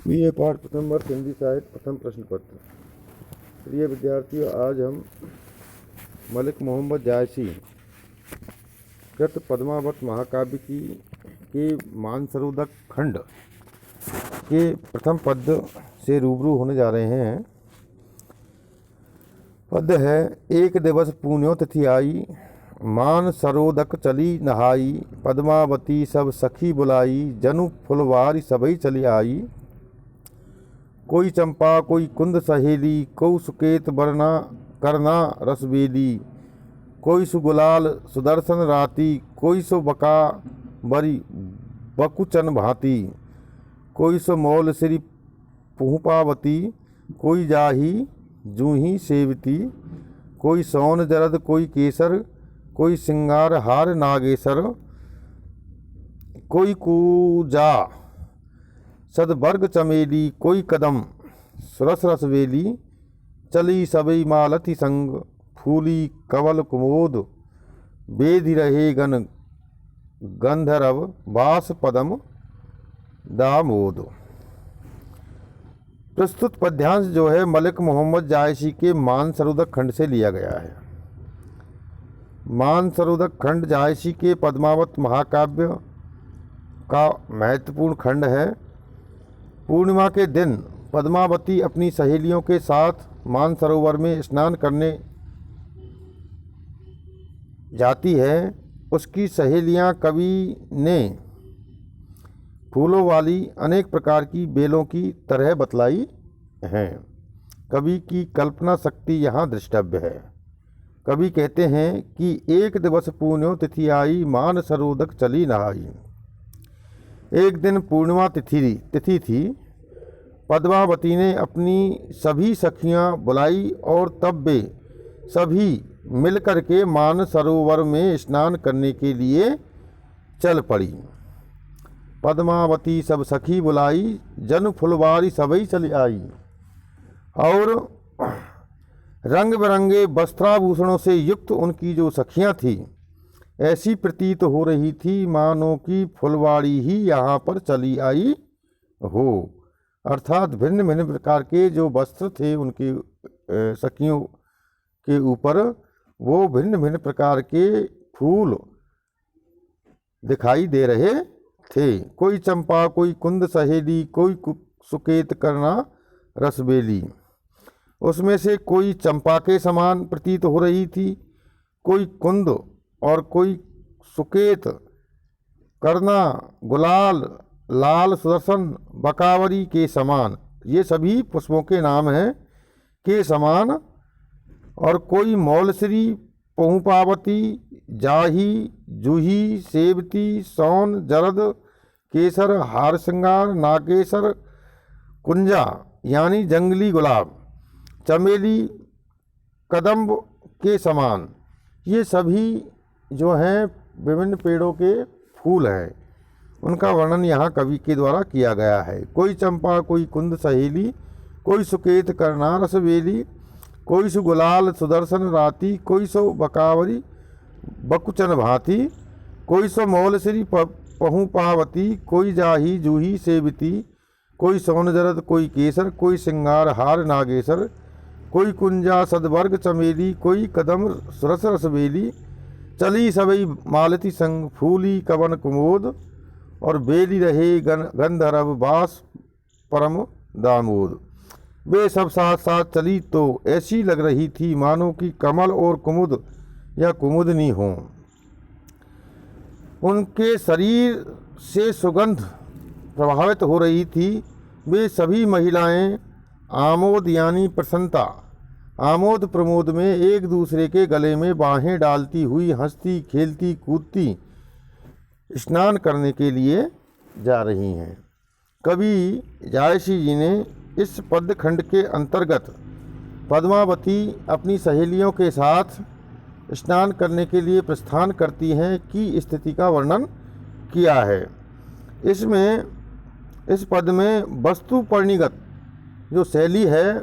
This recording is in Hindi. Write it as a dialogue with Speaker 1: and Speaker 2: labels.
Speaker 1: बीए पाठ प्रथम वर्ष हिंदी साहित्य प्रथम प्रश्न पत्र। प्रिय विद्यार्थियों, आज हम मलिक मोहम्मद जायसी कृत पद्मावत महाकाव्य के मानसरोवर खंड के प्रथम पद से रूबरू होने जा रहे हैं। पद है, एक दिवस पुण्यो तिथि आई, मान सरोदक चली नहाई, पद्मावती सब सखी बुलाई, जनु फुलवारी सबई चली आई। कोई चंपा कोई कुंद सहेली, कोई सुकेत बरना करना रसबेली, कोई सुगुलाल सुदर्शन राती, कोई सो बका बरी बकुचन भांति, कोई सो मौल श्री पुहुपावती, कोई जाही जूही सेवती, कोई सौन जरद कोई केसर, कोई सिंगार हार नागेसर, कोई कूजा सदबर्ग चमेली, कोई कदम सुरस रसवेली, चली सबई मालती संग, फूली कवल कुमोद, बेधि रहे गण गंधर्व, बास पदम दामोद। प्रस्तुत पद्यांश जो है मलिक मोहम्मद जायसी के मानसरोवर खंड से लिया गया है। मानसरोवर खंड जायसी के पद्मावत महाकाव्य का महत्वपूर्ण खंड है। पूर्णिमा के दिन पद्मावती अपनी सहेलियों के साथ मानसरोवर में स्नान करने जाती है। उसकी सहेलियां कवि ने फूलों वाली अनेक प्रकार की बेलों की तरह बतलाई हैं। कवि की कल्पना शक्ति यहाँ दृष्टव्य है। कवि कहते हैं कि एक दिवस पुण्यो तिथि आई, मान सरोदक चली नहाई। एक दिन पूर्णिमा तिथि थी। पद्मावती ने अपनी सभी सखियां बुलाई और तब वे सभी मिलकर के मान सरोवर में स्नान करने के लिए चल पड़ी। पद्मावती सब सखी बुलाई, जन फुलवारी सबई चली आई। और रंग बिरंगे वस्त्राभूषणों से युक्त उनकी जो सखियां थीं, ऐसी प्रतीत हो रही थी मानो कि फुलवाड़ी ही यहाँ पर चली आई हो। अर्थात भिन्न भिन्न प्रकार के जो वस्त्र थे उनके सखियों के ऊपर, वो भिन्न भिन्न प्रकार के फूल दिखाई दे रहे थे। कोई चंपा कोई कुंद सहेली, कोई सुकेत करना रसबेली। उसमें से कोई चंपा के समान प्रतीत हो रही थी, कोई कुंद और कोई सुकेत, करना गुलाल, लाल सुदर्शन, बकावरी के समान, ये सभी पुष्पों के नाम हैं, के समान। और कोई मौलश्री पहुपावती, जाही जूही सेवती, सौन जरद केसर हार श्रृंगार नागेसर, कुंजा यानी जंगली गुलाब, चमेली कदम्ब के समान, ये सभी जो हैं विभिन्न पेड़ों के फूल हैं। उनका वर्णन यहाँ कवि के द्वारा किया गया है। कोई चंपा कोई कुंद सहेली, कोई सुकेत करना रसबेली, कोई सु गुलाल सुदर्शन राती, कोई सो बकावरी बकुचन भांति, कोई सो मौल श्री पहुपावती, कोई जाही जूही सेवती, कोई सौन जरद कोई केसर, कोई सिंगार हार नागेसर, कोई कुंजा सदवर्ग चमेली, कोई कदम सुरस रसबेली, चली सबई मालती संग, फूली कवन कुमोद, और बेली रहे गंधर्व, बास परम दामोद। वे सब साथ साथ चली तो ऐसी लग रही थी मानो कि कमल और कुमुद या कुमुदनी हों। उनके शरीर से सुगंध प्रभावित हो रही थी। वे सभी महिलाएं आमोद यानी प्रसन्नता, आमोद प्रमोद में एक दूसरे के गले में बाहें डालती हुई हंसती खेलती कूदती स्नान करने के लिए जा रही हैं। कवि जायसी जी ने इस पद्य खंड के अंतर्गत पद्मावती अपनी सहेलियों के साथ स्नान करने के लिए प्रस्थान करती हैं की स्थिति का वर्णन किया है। इसमें इस पद में वस्तु परिणीगत जो शैली है